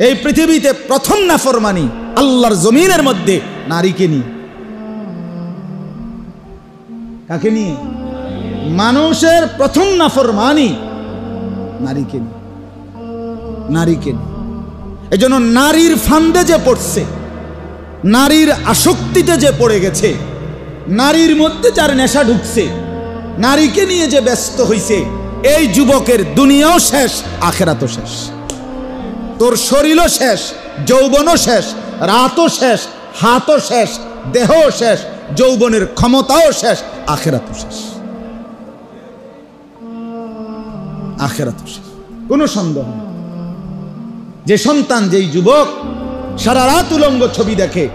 এই পৃথিবীতে প্রথম নাফরমানি আল্লাহর জমিনের মধ্যে নারীকে নিয়ে। কাকে নিয়ে? মানুষের প্রথম নাফরমানি নারীকে নিয়ে, নারীকে নিয়ে। এজন্য নারীর ফান্দে যে পড়ছে, নারীর আসক্তিতে যে পড়ে গেছে, নারীর মধ্যে যার নেশা ঢুকছে, নারীকে নিয়ে যে ব্যস্ত হইছে, এই যুবকের দুনিয়াও শেষ, আখিরাতও শেষ। তোর শরীরও শেষ, যৌবনও শেষ, রাতও শেষ, হাতও শেষ, দেহও শেষ, যৌবনের ক্ষমতাও শেষ, আখিরাতও শেষ, আখিরাতও শেষ। কোনো সন্দেহ নেই। যে সন্তান, যেই যুবক সারা রাত উলঙ্গ ছবি দেখে,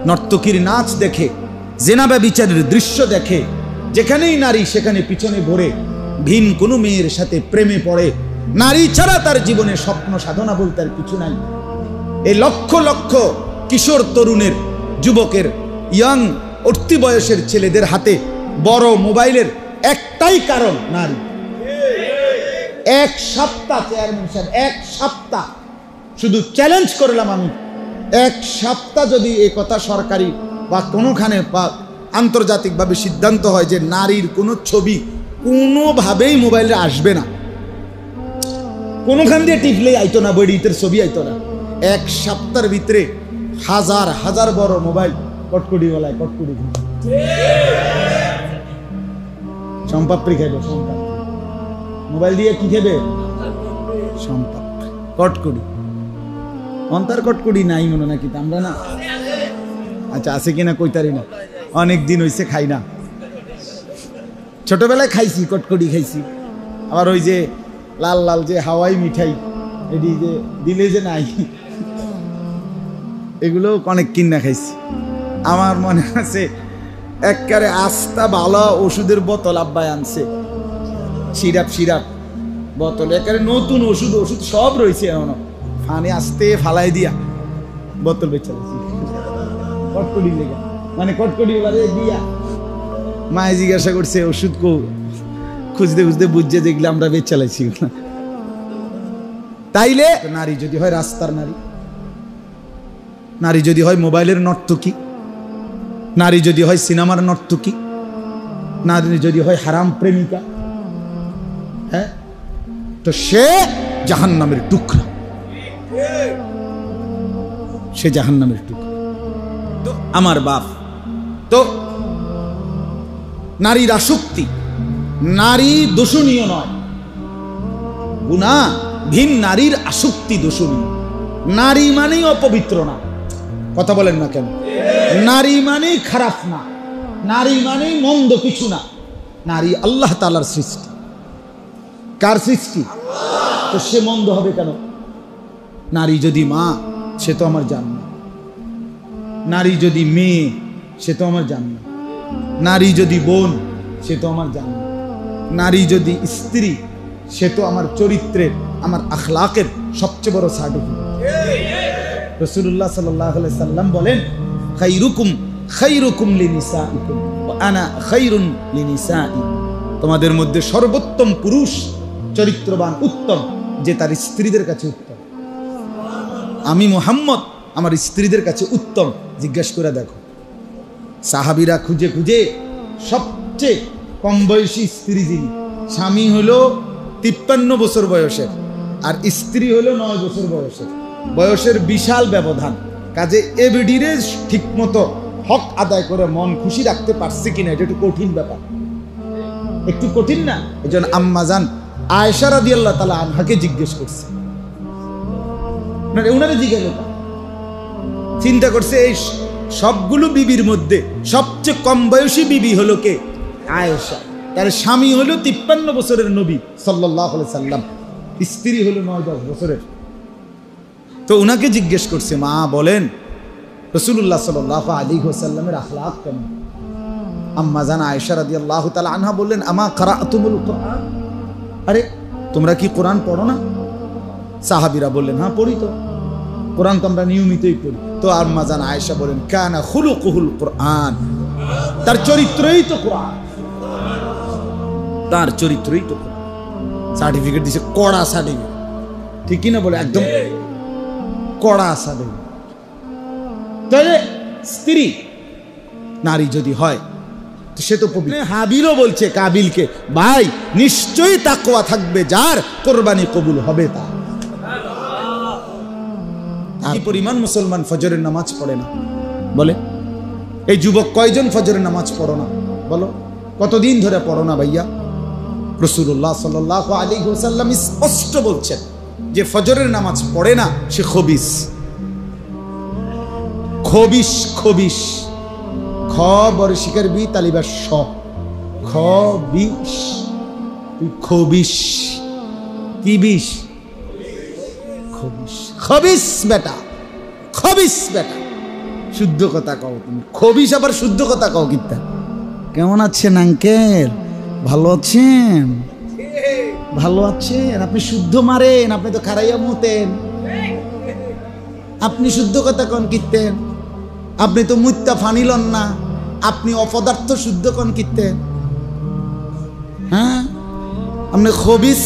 নর্তকীর নাচ দেখে, জেনা ব্যভিচারের দৃশ্য দেখে, যেখানেই নারী সেখানে পিছনে ঘোরে, ভিন কোনো মেয়ের সাথে প্রেমে পড়ে, নারী ছাড়া তার জীবনে স্বপ্ন সাধনা বলতে আর কিছু নাই। এই লক্ষ লক্ষ কিশোর তরুণের, যুবকের, ইয়াং উঠতি বয়সের ছেলেদের হাতে বড় মোবাইলের একটাই কারণ নারী। এক সপ্তাহ, চেয়ারম্যান সাহেব, এক সপ্তাহ শুধু চ্যালেঞ্জ করলাম আমি, এক সপ্তাহ যদি এই কথা সরকারি বা কোনোখানে বা আন্তর্জাতিকভাবে সিদ্ধান্ত হয় যে নারীর কোনো ছবি কোনোভাবেই মোবাইলে আসবে না, কোনোখান দিয়ে টিপলেই আইতো না, বইটির ছবি আইতো না, এক সপ্তাহের ভিতরে হাজার হাজার বড় মোবাইল কটকুটি বলায়, কটকুটি সম্পাপ্রি খাইবে, সম্পাপ্রি মোবাইল দিয়ে কি খাবে? সম্পাপ্রি, কটকুটি। অন্তর কটকুটি নাই মনে নাকি আমরা না? আচ্ছা, আছে কিনা কইতারি না, অনেক দিন হইছে খাই না। ছোটবেলায় খাইছি, কটকুটি খাইছি। আবার ওই যে লাল লাল যে হাওয়াই মিঠাই, এটি যে দিলে যে নাই, এগুলো অনেক কিনা খাইছি। আমার মনে আছে একবারে আস্তা ভালো ওষুধের বোতল আব্বাই আনছে, সিরাপ সিরাপ বোতল, একেবারে নতুন ওষুধ, ওষুধ সব রয়েছে এমন, ফানে আসতে ফালাই দিয়া বোতল বেচা কটকটি লেগে, মানে কটকটি দিয়া। মায়ে জিজ্ঞাসা করছে ওষুধ কো, খুঁজতে খুঁজতে বুঝছে যেগুলো আমরা বেচ চালাইছি। তাইলে নারী যদি হয় রাস্তার নারী, নারী যদি হয় মোবাইলের নর্তকী, নারী যদি হয় সিনেমার নর্তকী, নারী যদি হয় হারাম প্রেমিকা, হ্যাঁ, তো সে জাহান্নামের টুকরা, সে জাহান্নামের টুকরা। তো আমার বাপ, তো নারীর আসক্তি, নারী দোষণীয় নয়, গুনাহ, ভিন নারীর আসক্তি দোষণীয়। নারী মানেই অপবিত্র না, কথা বলেন না কেন? নারী মানেই খারাপ না, নারী মানেই মন্দ কিছু না। নারী আল্লাহ তাআলার সৃষ্টি। কার সৃষ্টি? তো সে মন্দ হবে কেন? নারী যদি মা, সে তো আমার জান্নাত। নারী যদি মেয়ে, সে তো আমার জান্নাত। নারী যদি বোন, সে তো আমার জান্নাত। নারী যদি স্ত্রী, সে তো আমার চরিত্রের, আমার আখলাকের সবচেয়ে বড় সার্টিফিকেট। রাসূলুল্লাহ সাল্লাল্লাহু আলাইহি সাল্লাম বলেন, খায়রুকুম খায়রুকুম লিনিসাইকুম ওয়া আনা খায়রুন লিনিসাই। তোমাদের মধ্যে সর্বোত্তম পুরুষ, চরিত্রবান, উত্তম, যে তার স্ত্রীদের কাছে উত্তম। আমি মুহাম্মদ আমার স্ত্রীদের কাছে উত্তম। জিজ্ঞাসা করে দেখো, সাহাবীরা খুঁজে খুঁজে সবচেয়ে কম বয়সী স্ত্রী যিনি, স্বামী হলো 53 বছর বয়সের আর স্ত্রী হলো 9 বছর বয়সের, বয়সের বিশাল ব্যবধান। কাজে এবিডিরে ঠিক মতো হক আদায় করে মন খুশি রাখতে পারছে কিনা, এটা একটু কঠিন ব্যাপার, একটু কঠিন না? এজন্য আম্মা জান আয়েশা রাদিয়াল্লাহু তাআলা আনহাকে জিজ্ঞেস করছে, উনারে জিজ্ঞাসা চিন্তা করছে, এই সবগুলো বিবির মধ্যে সবচেয়ে কম বয়সী বিবি হলো কে? আয়েশা। তার স্বামী হলো 53 বছরের নবী সাল্লাল্লাহু আলাইহি সাল্লাম, স্ত্রী হলো 9-10 বছরের। তো উনাকে জিজ্ঞেস করছে, মা বলেন রাসূলুল্লাহ সাল্লাল্লাহু আলাইহি ওয়াসাল্লামের আখলাক কেমন? আম্মা জান আয়েশা রাদিয়াল্লাহু তাআলা আনহা বললেন, আমা কারাতুমুল কুরআন, আরে তোমরা কি কোরআন পড়ো না? সাহাবীরা বললেন, হ্যাঁ পড়ি তো, কোরআন তো আমরা নিয়মিতই পড়ি। তো আম্মা জান আয়েশা বলেন, কানা খুলুকুহুল কুরআন, তার চরিত্রই তো কোরআন, তার চরিত্রই তো কোরআন। সার্টিফিকেট দিছে, কড়া সার্টিফিকেট, ঠিক কি না বলে? একদম কড়া আসা দেবে। তাহলে স্ত্রী নারী যদি হয় তো সে তো পবিত্র। হাবিলও বলছে কাবিলকে, ভাই নিশ্চয়ই তাকওয়া থাকবে যার, কোরবানি কবুল হবে তা। কি পরিমাণ মুসলমান ফজরের নামাজ পড়ে না বলে? এই যুবক কয়জন ফজরের নামাজ পড়ো না বলো? কতদিন ধরে পড়ো না ভাইয়া? রাসূলুল্লাহ সাল্লাল্লাহু আলাইহি ওয়াসাল্লাম স্পষ্ট বলছেন যে ফজরের নামাজ পড়ে না সে খবিস। খবিস, খবিস, খ বর্ষিকার বি তালিবার স, খবিস, খবিস। কি বিষ? খবিস, খবিস বেটা, খবিস বেটা। শুদ্ধ কথা কও তুমি। খবিস আবার শুদ্ধ কথা কও কিতা? কেমন আছেন আঙ্কেল? ভালো আছেন? ভালো আছেন? আপনি শুদ্ধ মারেন, আপনি তো খারাইয়া মতেন। আপনি শুদ্ধ কথা কন কিতেন? আপনি তো মুত্তা ফানিলন না, আপনি অপদার্থ শুদ্ধ কন কিতেন? হ্যাঁ, আপনি খবিস,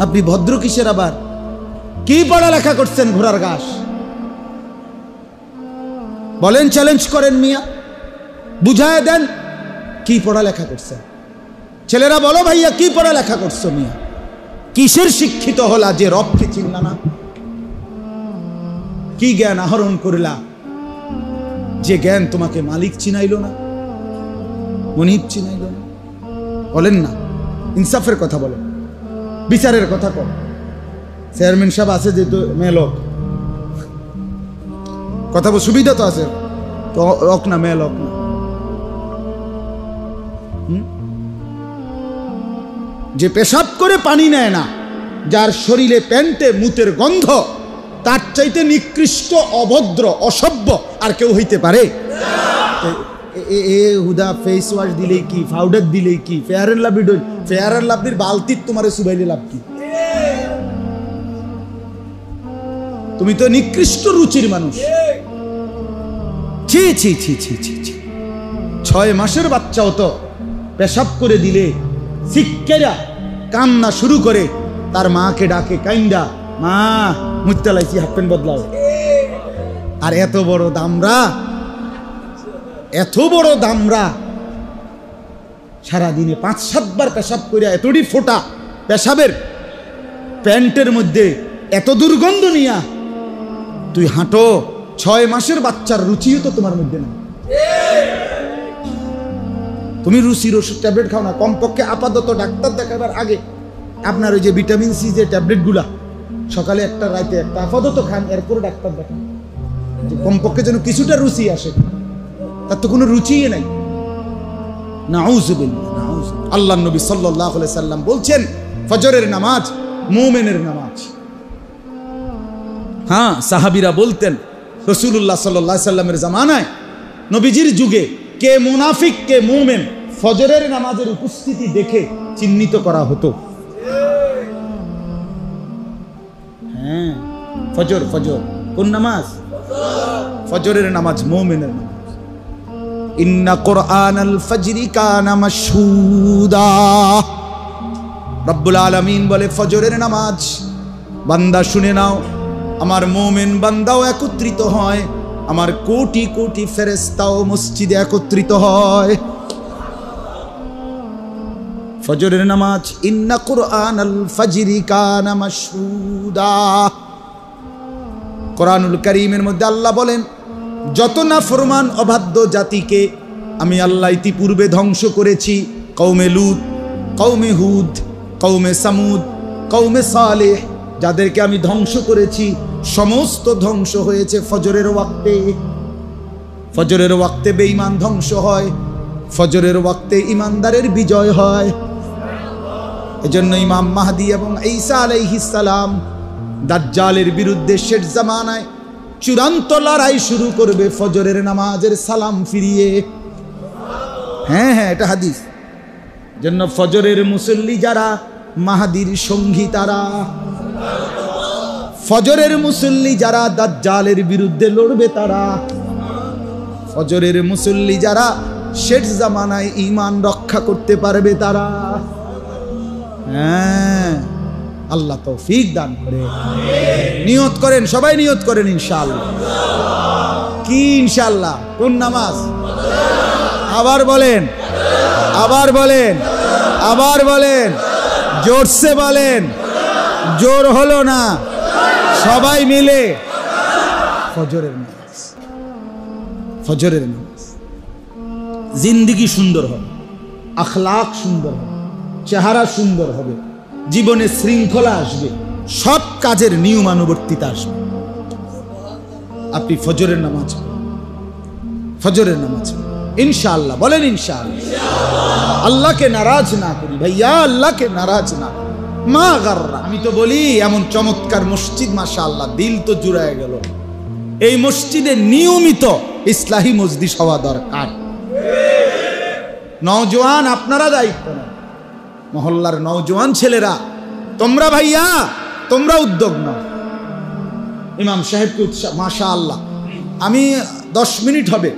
আপনি ভদ্র কিসের আবার? কি পড়ালেখা করছেন ঘোড়ার ঘাস? বলেন, চ্যালেঞ্জ করেন মিয়া, বুঝায় দেন কি পড়ালেখা করছেন। ছেলেরা বলো ভাইয়া কি পড়ালেখা করছো মিয়া? কিসের শিক্ষিত হলা যে রবকে চিনলা না? কি জ্ঞান আহরণ করলা যে জ্ঞান তোমাকে মালিক চিনাইল না, মনিব চিনাইল না? বলেন না, ইনসাফের কথা বলেন, বিচারের কথা কর। চেয়ারম্যান সাহেব আছে যেহেতু মেয়ে লোক, কথা বল, সুবিধা তো আছে তো, অক না মেয়ে লোক না। যে পেশাব করে পানি নেয় না, যার শরীরে প্যান্টে মুতের গন্ধ, তার চাইতে নিকৃষ্ট, অভদ্র, অসভ্য আর কেউ হইতে পারে? হুদা ফেস ওয়াশ দিলেই কি, পাউডার দিলেই কি, Fair and Lovely, Fair and লাভলির বালতির তোমার সুবাইলে লাভ কি? তুমি তো নিকৃষ্ট রুচির মানুষ। ছি ছি ছি ছি ছি ছি। 6 মাসের বাচ্চাও তো পেশাব করে দিলে শিক্ষেরা কান্না শুরু করে, তার মাকে ডাকে কাইন্দা, মা মুত্তা লাইছি, হাফ প্যান্ট বদলাও। আর এত বড় দামরা, এত বড় দামরা সারাদিনে 5-7 বার পেশাব করে এতটি ফোটা পেশাবের প্যান্টের মধ্যে এত দুর্গন্ধ নিয়া তুই হাঁটো। 6 মাসের বাচ্চার রুচিও তো তোমার মধ্যে না। তুমি রুচির ওষুধ ট্যাবলেট খাও না, কমপক্ষে আপাতত ডাক্তার দেখাবার আগে আপনার ওই যে ভিটামিন সি যে ট্যাবলেটগুলা সকালে একটা রাতে একটা আপাতত খান, এরপরে ডাক্তার দেখান, কমপক্ষে যেন কিছুটা রুচি আসে। তার তো কোনো রুচিই নাই। নাউযুবিল্লাহ, নাউযুবিল্লাহ। আল্লাহর নবী সাল্লাল্লাহু আলাইহি সাল্লাম বলছেন ফজরের নামাজ মুমিনের নামাজ। হ্যাঁ, সাহাবীরা বলতেন রাসূলুল্লাহ সাল্লাল্লাহু আলাইহি সাল্লামের জামানায়, নবীজির যুগে কে মুনাফিক কে মুমিন ফজরের নামাজের উপস্থিতি দেখে চিহ্নিত করা হতো। হ্যাঁ, ফজর, ফজর কোন নামাজ? ফজরের নামাজ মুমিনের নামাজ। ইন্না কুরআনাল ফজরি কানা মাশহুদা। রব্বুল আলামিন বলে ফজরের নামাজ, বান্দা শুনে নাও, আমার মুমিন বান্দাও একত্রিত হয়, আমার কোটি কোটি ফেরেশতাও মসজিদে একত্রিত হয়। ফজরের নামাজ, ইন্না কুরআনাল ফজরি কানা মাশহুদা। কোরআনুল কারীমের মধ্যে আল্লাহ বলেন, যত নাফরমান অবাধ্য জাতিকে আমি আল্লাহ ইতিপূর্বে ধ্বংস করেছি, কওমে লূত, কওমে হুদ, কওমে সামুদ, কওমে সালেহ, যাদেরকে আমি ধ্বংস করেছি, সমস্ত ধ্বংস হয়েছে ফজরের ওয়াক্তে। ফজরের ওয়াক্তে বেঈমান ধ্বংস হয়, ফজরের ওয়াক্তে ইমানদারের বিজয় হয়। এজন্য ইমাম মাহদী এবং ঈসা আলাইহিস সালাম দাজ্জালের বিরুদ্ধে শেষ জামানায় চূড়ান্ত লড়াই শুরু করবে ফজরের নামাজের সালাম ফিরিয়ে। হ্যাঁ হ্যাঁ, এটা হাদিস। জন্য ফজরের মুসল্লি যারা মাহদীর সঙ্গী তারা, ফজরের মুসল্লি যারা দাজ্জালের বিরুদ্ধে লড়বে তারা, ফজরের মুসল্লি যারা শেষ জামানায় ঈমান রক্ষা করতে পারবে তারা। হ্যাঁ, আল্লাহ তৌফিক দান করে। নিয়ত করেন, সবাই নিয়ত করেন ইনশাআল্লাহ। কি ইনশাআল্লাহ? কোন নামাজ? আবার বলেন, আবার বলেন, আবার বলেন, জোরসে বলেন, জোর হলো না। সবাই মিলে ফজরের নামাজ, ফজরের নামাজ। জিন্দেগি সুন্দর হবে, আখলাক সুন্দর হবে, চেহারা সুন্দর হবে, জীবনে শৃঙ্খলা আসবে, সব কাজের নিয়মানুবর্তিতা আসবে। আপনি ফজরের নামাজ, ফজরের নামাজ ইনশাআল্লাহ বলেন, ইনশাআল্লাহ। আল্লাহকে নারাজ না করি ভাইয়া, আল্লাহকে নারাজ না মা গাররা। আমি তো বলি এমন চমৎকার মসজিদ, মাশাআল্লাহ, দিল তো জুড়ায় গেল। এই মসজিদে নিয়মিত ইসলাহি মজলিস হওয়া দরকার। নওজোয়ান আপনারা দায়িত্ব নেন, মহল্লার নওজোয়ান ছেলেরা, তোমরা ভাইয়া, তোমরা উদ্যোগ নাও। ইমাম সাহেবকে উৎসাহ, মাশাআল্লাহ। আমি 10 মিনিট হবে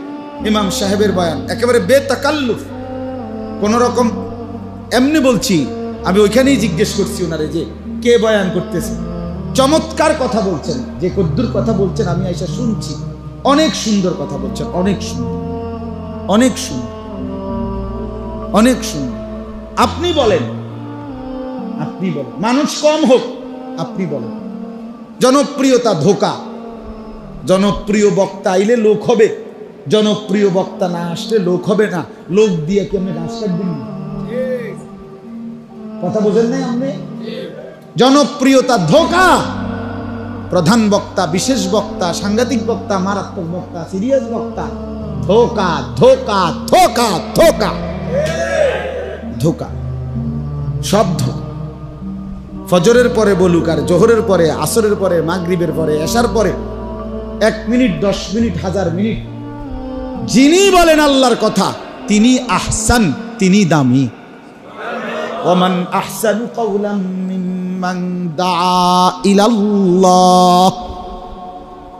ইমাম সাহেবের বয়ান, একেবারে বেতাকাল্লুফ, কোন রকম এমনি বলছি। আমি ওইখানেই জিজ্ঞেস করছি ওনারে যে কে বয়ান করতেছে। চমৎকার কথা বলছেন, যে কদ্দুর কথা বলছেন আমি আইসা শুনছি। অনেক সুন্দর কথা বলছেন, অনেক সুন্দর, অনেক সুন্দর, অনেক সুন্দর। আপনি বলেন, আপনি বলেন, মানুষ কম হোক, আপনি বলেন। জনপ্রিয়তা ধোকা। জনপ্রিয় বক্তা আইলে লোক হবে, জনপ্রিয় বক্তা না আসলে লোক হবে না। লোক দিয়ে কি আমি রাস্তা দিন? কথা বোঝেন নাই আপনি? জনপ্রিয়তা ধোকা। প্রধান বক্তা, বিশেষ বক্তা, সাংঘাতিক বক্তা, মারাত্মক বক্তা, সিরিয়াস বক্তা, ধোকা, ধোকা, ধোকা, ধোকা, ধোকা, সব ধোকা। ফজরের পরে বলুক, আর জোহরের পরে, আসরের পরে, মাগরিবের পরে, এশার পরে 1 মিনিট, 10 মিনিট, 1000 মিনিট যিনি বলেন আল্লাহর কথা, তিনি আহসান, তিনি দামি। ওমান আহসানু কাওলাম মিম্মান দাআ ইলাল্লাহ।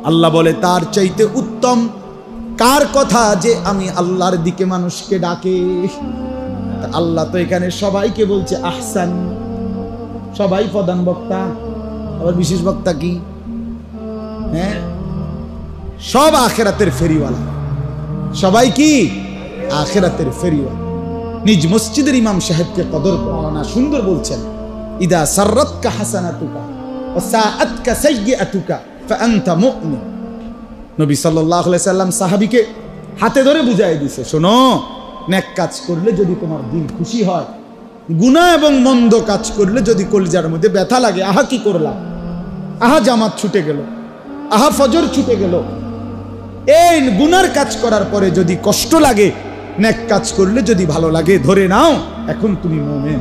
আল্লাহ বলে তার চাইতে উত্তম কার কথা যে আমি আল্লাহর দিকে মানুষকে ডাকে। আল্লাহ তো এখানে সবাইকে বলছে আহসান। সবাই প্রধান বক্তা, আবার বিশেষ বক্তা কি? হ্যাঁ, সব আখিরাতের ফেরিওয়ালা। সবাই কি? আখিরাতের ফেরিওয়ালা। নিজ মসজিদের ইমাম সাহেবকে কদর করা না। সুন্দর বলছেন, ইদা সাররাতকা হাসানাতুকা ওয়া সাআতকা সাইয়্যাতুকা ফাআনতা মুমিন। নবী সাল্লাল্লাহু আলাইহি সাল্লাম সাহাবীকে হাতে ধরে বুঝাই দিয়েছে, শোনো, নেক কাজ করলে যদি তোমার দিল খুশি হয়, গুনাহ এবং মন্দ কাজ করলে যদি কলিজার মধ্যে ব্যথা লাগে, আহা কি করলাম, আহা জামাত ছুটে গেল, আহা ফজর ছুটে গেল, এই গুনার কাজ করার পরে যদি কষ্ট লাগে, নেক কাজ করলে যদি ভালো লাগে, ধরে নাও এখন তুমি মুমিন।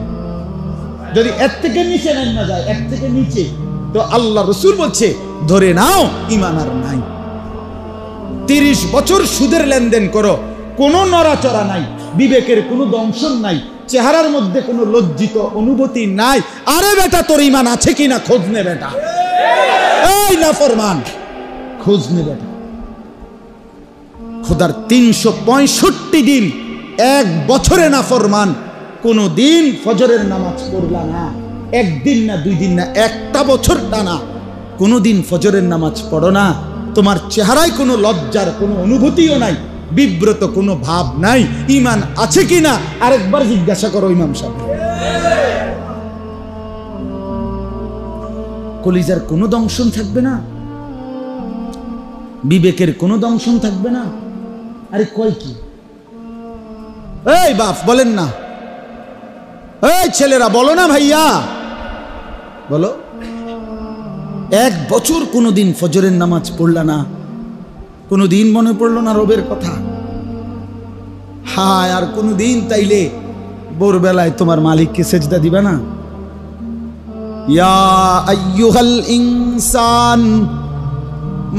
যদি এর থেকে নিচে না যায়, এর থেকে নিচে, তো আল্লাহ রাসূল বলছে ধরে নাও ঈমান আর নাই। 30 বছর সুদের লেনদেন করো, কোনো নড়াচড়া নাই, বিবেকের কোনো দংশন নাই, চেহারার মধ্যে কোনো লজ্জিত অনুভূতি নাই। আরে বেটা, তোর ঈমান আছে কিনা খোঁজ নে বেটা। এই নাফরমান, খোঁজ নে বেটা। খোদার 365 দিন, 1 বছরে নাফরমান, কোনো দিন ফজরের নামাজ পড়লা না, 1 দিন না 2 দিন না, 1টা বছর টানা কোনো দিন ফজরের নামাজ পড়ো না, তোমার চেহারায় কোনো লজ্জার কোনো অনুভূতিও নাই, বিব্রত কোনো ভাব নাই, ঈমান আছে কিনা আরেকবার জিজ্ঞাসা করো ইমাম সাহেব। কলিজার কোনো দংশন থাকবে না, বিবেকের কোনো দংশন থাকবে না। আরে কয় কি? এই বাপ বলেন না, এই ছেলেরা বলো না ভাইয়া, বলো। 1 বছর কোনোদিন ফজরের নামাজ পড়লা না, কোনোদিন মনে পড়লো না রবের কথা? হায়, আর কোনোদিন তাইলে ভোরবেলায় তোমার মালিককে সেজদা দিবা না? ইয়া আইয়ুহাল ইনসান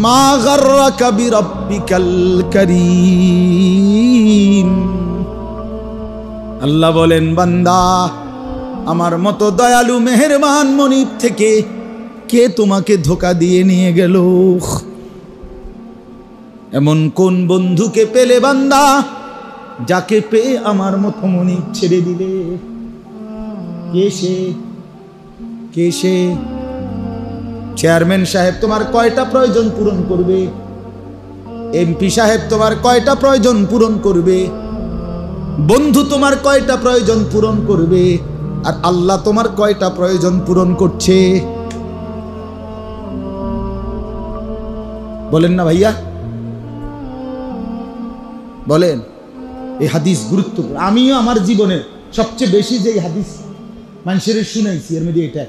মা গাররাকা বিরাব্বিকাল কারীম। আল্লাহ বলেন, বান্দা, আমার মতো দয়ালু মেহেরবান মনিব থেকে কে তোমাকে ধোঁকা দিয়ে নিয়ে গেল? এমন কোন বন্ধুকে পেলে বান্দা, যাকে পেয়ে আমার মতো মনিব ছেড়ে দিলে? কে সে? কে সে? চেয়ারম্যান সাহেব তোমার কয়টা প্রয়োজন পূরণ করবে? এমপি সাহেব তোমার কয়টা প্রয়োজন পূরণ করবে? বন্ধু তোমার কয়টা প্রয়োজন পূরণ করবে? আর আল্লাহ তোমার কয়টা প্রয়োজন পূরণ করছে? বলেন না ভাইয়া, বলেন। এই হাদিস গুরুত্বপূর্ণ। আমিও আমার জীবনে সবচেয়ে বেশি যে হাদিস মানুষের শুনাইছি এর মধ্যে এটা।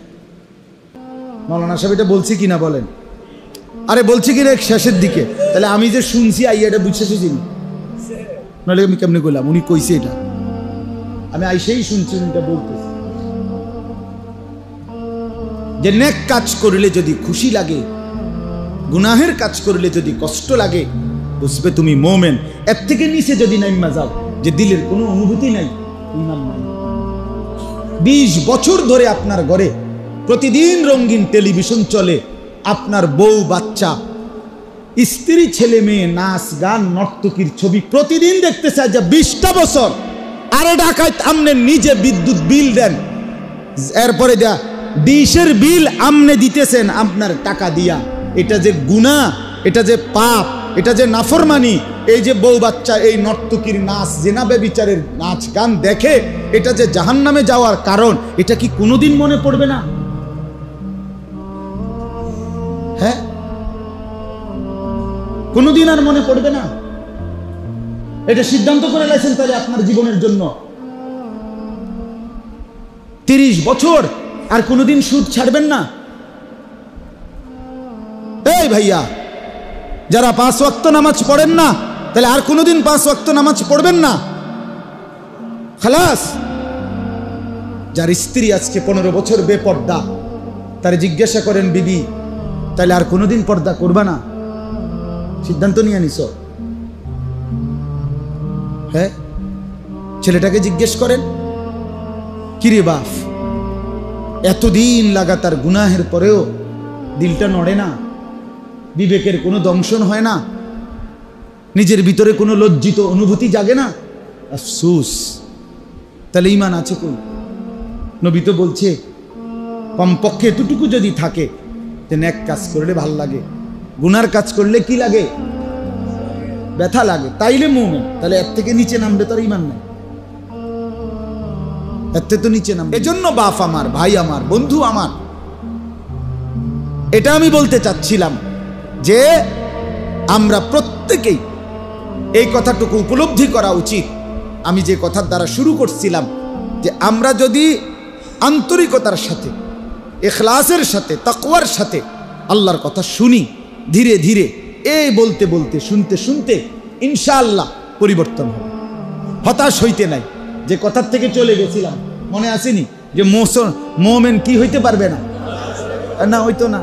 মৌলানা সাহেব এটা বলছি কিনা বলেন? আরে বলছি কিনা শেষের দিকে। তাহলে আমি যে শুনছি আইয়া এটা বুঝতেছি চিনি, নাহলে আমি কেমনি করলাম? উনি কইছে এটা, আমি আইসেই শুনছি এটা বলতেছি যে নেক কাজ করলে যদি খুশি লাগে, গুনাহের কাজ করলে যদি কষ্ট লাগে, বুঝবে তুমি মোমেন। এর থেকে নিচে যদি নাইমা যাও যে দিলের কোনো অনুভূতি নাই, ঈমান নাই। 20 বছর ধরে আপনার ঘরে প্রতিদিন রঙিন টেলিভিশন চলে, আপনার বউ বাচ্চা স্ত্রী ছেলে মেয়ে নাচ গান নর্তকীর ছবি প্রতিদিন দেখতে চায়। যে 20টা বছর আরে ঢাকায় আমনে নিজে বিদ্যুৎ বিল দেন, এরপরে দেয়া ডিশের বিল আমনে দিতেছেন আপনার টাকা দিয়া। এটা যে গুনাহ, এটা যে পাপ, এটা যে নাফরমানি। এই যে বউ বাচ্চা এই নর্তকীর নাচ জেনাবে বিচারের নাচ গান দেখে, এটা যে জাহান্নামে যাওয়ার কারণ, এটা কি কোনোদিন মনে পড়বে না? হ্যাঁ, কোনোদিন আর মনে পড়বে না? এটা সিদ্ধান্ত করে লাইছেন তাহলে আপনার জীবনের জন্য 30 বছর আর কোনোদিন সুদ ছাড়বেন না। এই ভাইয়া, যারা 5 ওয়াক্ত নামাজ পড়েন না, তাহলে আর কোনোদিন 5 ওয়াক্ত নামাজ পড়বেন না। খালাস। যার স্ত্রী আজকে 15 বছর বেপর্দা, তারে জিজ্ঞাসা করেন বিবি তাহলে আর কোনোদিন পর্দা করবা না? সিদ্ধান্ত নিয়ে নিছ? হ্যাঁ, ছেলেটাকে জিজ্ঞেস করেন, কিরে বাপ, এতদিন লাগাতার গুনাহের পরেও দিলটা নড়ে না? বিবেকের কোনো দংশন হয় না? নিজের ভিতরে কোনো লজ্জিত অনুভূতি জাগে না? আফসোস, তাহলে ঈমান আছে কই? নবী তো বলছে কমপক্ষে এতটুকু যদি থাকে যে নেক কাজ করলে ভাল লাগে, গুনার কাজ করলে কি লাগে? ব্যথা লাগে, তাইলে মুমিন। তাহলে এর থেকে নিচে নামলে তার ঈমান নাই, এর থেকে তো নিচে নামবে। এজন্য বাপ আমার, ভাই আমার, বন্ধু আমার, এটা আমি বলতে চাচ্ছিলাম যে আমরা প্রত্যেকেই এই কথাটুকু উপলব্ধি করা উচিত। আমি যে কথার দ্বারা শুরু করছিলাম যে আমরা যদি আন্তরিকতার সাথে, ইখলাসের সাথে, তাকওয়ার সাথে আল্লাহর কথা শুনি, ধীরে ধীরে এই বলতে বলতে, শুনতে শুনতে ইনশাআল্লাহ পরিবর্তন হবে। হতাশ হইতে নাই। যে কথার থেকে চলে গেছিলাম মনে আসেনি যে মোমেন কি হইতে পারবে না? না, হইতো না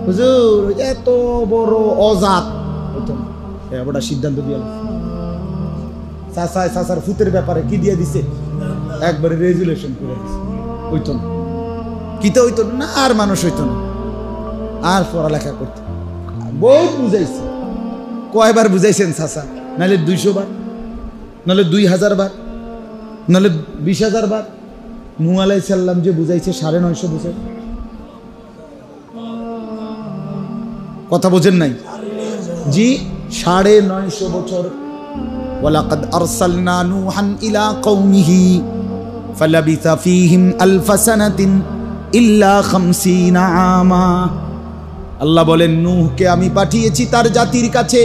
হুজুর, এত বড় অজাত হইতো না। ওটা সিদ্ধান্ত দিয়ে চাচার ফুতের ব্যাপারে কি দিয়ে দিছে, একবারে রেজুলেশন করে দিছে। হইতো না, কিতে হইতো না, আর মানুষ হইতো না, আর পড়ালেখা করতে। বহুত বুঝাইছে। কয়বার বুঝাইছেন চাচা? নাহলে 200 বার, নাহলে 2000 বার, নাহলে 20,000 বার। নূহ আলাইহিস সালাম যে বুঝাইছে 950 বছর। কথা বোঝেন নাই? জি, 950 বছর। ওয়ালাকাদ আরসালনা নূহান ইলা কওমিহি ফালাবিসা ফীহিম আলফা সানাতিন ইল্লা 50 আমা। আল্লাহ বলেন, নূহকে আমি পাঠিয়েছি তার জাতির কাছে,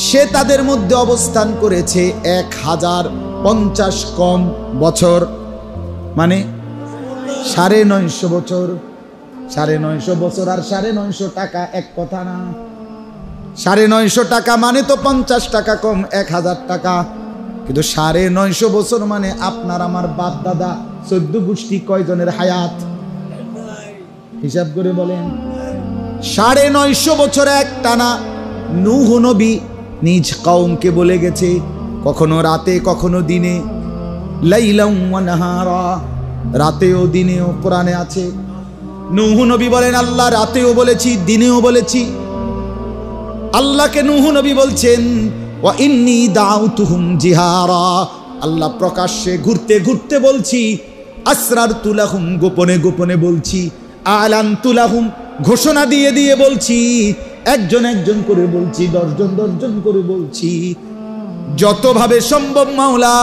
সে তাদের মধ্যে অবস্থান করেছে 1050 কম বছর, মানে 950 বছর। 950 বছর আর 950 টাকা এক কথা না। 950 টাকা মানে তো 50 টাকা কম, 1000 টাকা। কিন্তু 950 বছর মানে আপনার আমার বাপ দাদা 14 গোষ্ঠী কয়জনের হায়াত? হিসাব করে বলেন। 950 বছর এক টানা নূহ নবী নিজ কওমকে বলে গেছে, কখনো রাতে কখনো দিনে, লাইলাম ওয়া নাহারা, রাতেও দিনেও কোরআনে আছে। নূহ নবী বলেন, আল্লাহ রাতেও বলেছি দিনেও বলেছি। আল্লাহকে নূহ নবী বলছেন, ওয়া ইন্নী দাউতুহুম জিহারা, আল্লাহ প্রকাশ্যে ঘুরতে ঘুরতে বলছি, আসরারতু লাহুম, গোপনে গোপনে বলছি, আলানতু লাহুম, ঘোষণা দিয়ে দিয়ে বলছি, একজন একজন করে বলছি, 10 জন 10 জন করে বলছি, যতভাবে সম্ভব মাওলা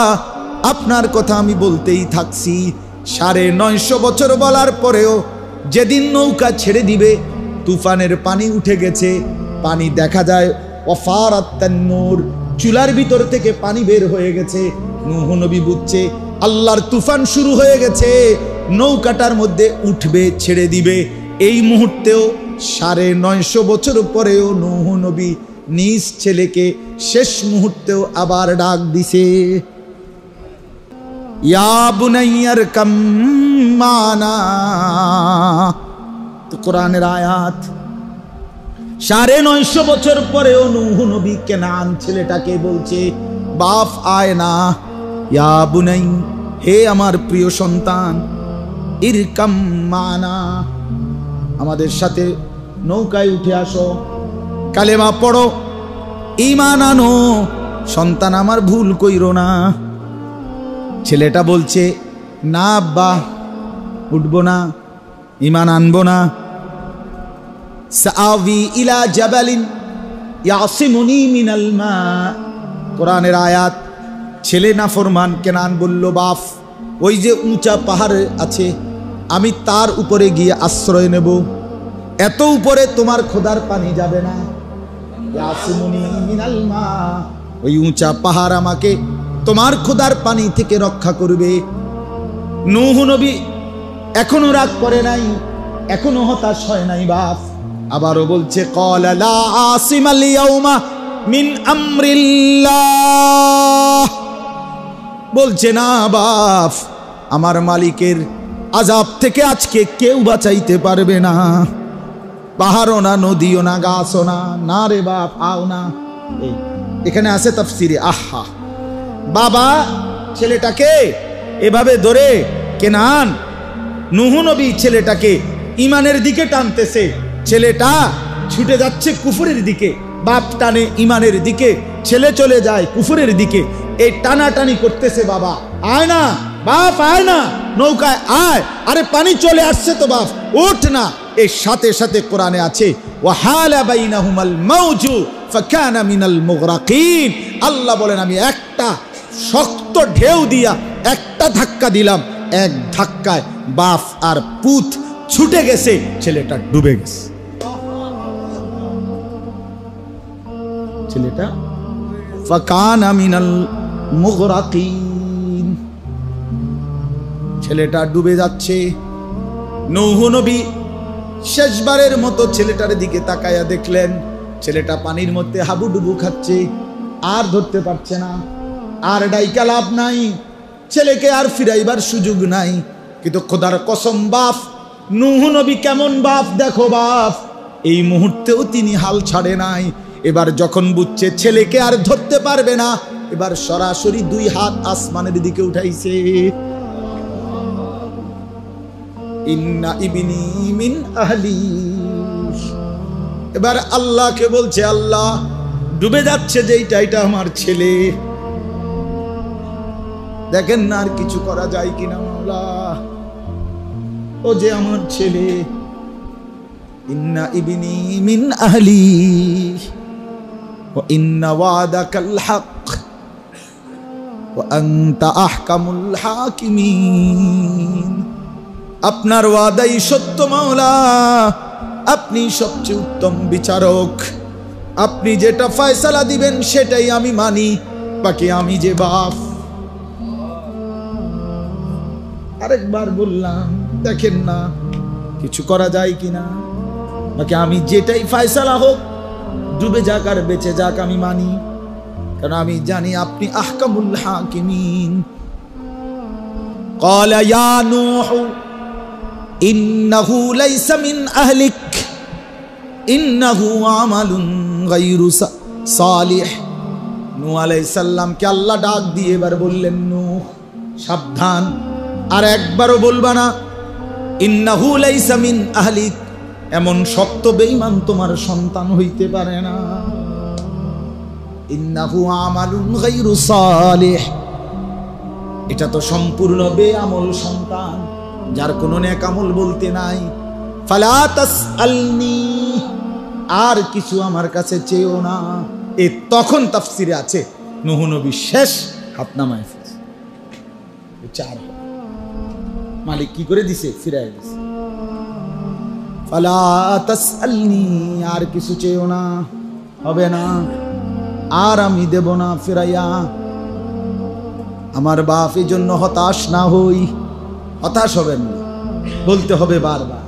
আপনার কথা আমি বলতেই থাকছি। 950 বছর বলার পরেও যেদিন নৌকা ছেড়ে দিবে, তুফানের পানি উঠে গেছে, পানি দেখা যায় ওয়াফারাত তান্নুর, চুলার ভিতর থেকে পানি বের হয়ে গেছে। নূহ নবী বুঝছে আল্লাহর তুফান শুরু হয়ে গেছে, নৌকাটার মধ্যে উঠবে, ছেড়ে দিবে। এই মুহূর্তেও 950 বছর পরেও নূহ নবী নিজ ছেলেকে শেষ মুহূর্তেও আবার ডাক দিছে, ইয়া বুনাইয়ার কাম মানা। তো কোরআনের আয়াত। 950 বছর পরেও নূহ নবী কেনান ছেলেটাকে বলছে, বাপ আয় না, ইয়া বুনাই, হে আমার প্রিয় সন্তান, ইরকাম মানা, আমাদের সাথে নৌকায় উঠে আসো, কালেমা পড়ো, ঈমান আনো, সন্তান আমার ভুল কইরো না। ছেলেটা বলছে, না আব্বা, উঠবো না, ঈমান আনবো না। সাআবি ইলা জাবালিন ইয়াসিমুনি মিনাল মা, কোরআনের আয়াত। ছেলে নাফরমান কেনান বলল, বাপ ওই যে উঁচা পাহাড় আছে, আমি তার উপরে গিয়ে আশ্রয় নেব, এত উপরে তোমার খোদার পানি যাবে না। ইয়াসিমুনি মিনাল মা, ওই উঁচা পাহাড় আমাকে তোমার খোদার পানি থেকে রক্ষা করবে। নূহ নবী এখনো রাগ করে নাই, এখনো হতাশ হয় নাই বাপ। আবারও বলছে, ক্বালা লা আসিমাল ইয়াউমা মিন আমরিল্লাহ, বলছে না বাপ, আমার মালিকের আযাব থেকে আজকে কেউ বাঁচাইতে পারবে না। পাহাড়ও না, নদীও না, গাছও না, না রে বাপ, আও না। এখানে আছে তাফসিরে। আহা, বাবা ছেলেটাকে এভাবে ধরে কেনান, নূহ নবী ছেলেটাকে ইমানের দিকে টানতেছে, ছেলেটা ছুটে যাচ্ছে কুফরের দিকে, বাপ টানে ইমানের দিকে, ছেলে চলে যায় কুফরের দিকে। এই টানাটানি করতেছে, বাবা আয় না, বাপ আয় না, নৌকায় আয়, আরে পানি চলে আসছে তো বাপ, ওঠ না। এর সাথে সাথে কোরআনে আছে, ওয়াহালা বাইনাহুমাল মাউজু ফাকানা মিনাল মুগরাকিন, আল্লাহ বলেন আমি একটা শক্ত ঢেউ দিয়া একটা ধাক্কা দিলাম, এক ধাক্কায় বাপ আর পুত ছুটে গেছে, ছেলেটা ডুবে গেছে। ছেলেটা ফাকানা মিনাল মুগরাকিন, ছেলেটা ডুবে যাচ্ছে। নূহ নবী শেষবারের মতো ছেলেটার দিকে তাকায়া দেখলেন, ছেলেটা পানির মধ্যে হাবুডুবু খাচ্ছে, আর ধরতে পারছে না, আর ডাইকা লাভ নাই, ছেলেকে আর ফিরাইবার সুযোগ নাই। কিন্তু খোদার কসম বাপ, নূহ নবী কেমন বাপ দেখো বাপ, এই মুহূর্তেও তিনি হাল ছাড়ে নাই। এবার যখন বুঝছে ছেলেকে আর ধরতে পারবে না, এবার সরাসরি 2 হাত আসমানের দিকে উঠাইছে, ইন্না ইবনি মিন আহলি। এবার আল্লাহকে বলছে, আল্লাহ ডুবে যাচ্ছে যেইটা, এটা আমার ছেলে, দেখেন না আর কিছু করা যায় কিনা মাওলা, ও যে আমার ছেলে। ইন্না ইবনি মিন আহলি ওয়া ইন্না ওয়াদাকাল হক ওয়া আনতা আহকামুল হাকিমিন, আপনার ওয়াদাই সত্য মাওলা, আপনি সবচেয়ে উত্তম বিচারক, আপনি যেটা ফয়সালা দিবেন সেটাই আমি মানি, বাকি আমি যে বাপ। আরেকবার বললাম, দেখেন না কিছু করা যায় কিনা, বাকি আমি যেটাই ফয়সালা হোক, ডুবে যাক আর বেঁচে যাক আমি মানি, কারণ আমি জানি আপনি আহকামুল হাকিমিন। ক্বালা ইয়া নূহ ইন্নাহু লাইসা মিন আহলিক ইন্নাহু আমালুন গায়রু সালিহ। নূহ আলাইহিস সালামকে আল্লাহ ডাক দিয়ে এবার বললেন, নূহ সাবধান, আর একবারও বলবা না ইন্নাহু লাইসা মিন আহলিক, এমন শক্ত বেঈমান তোমার সন্তান হইতে পারে না। ইন্নাহু আমালুন গায়রু সালিহ, এটা তো সম্পূর্ণ বেআমল সন্তান, যার কোনো নেক আমল বলতে নাই। ফালা তাসআলনি, আর কিছু আমার কাছে চেয়েও না। এ তখন তাফসিরে আছে নূহ নবী শেষ হাত নামায় ফেলছে, চার মালিক কি করে দিছে, ফিরাই দিছে। ফালা তাসআলনি, আর কিছু চেয়েও না, হবে না, আর আমি দেব না ফিরাইয়া। আমার বাপ এই জন্য হতাশ না হই, হতাশ হবেন না, বলতে হবে বারবার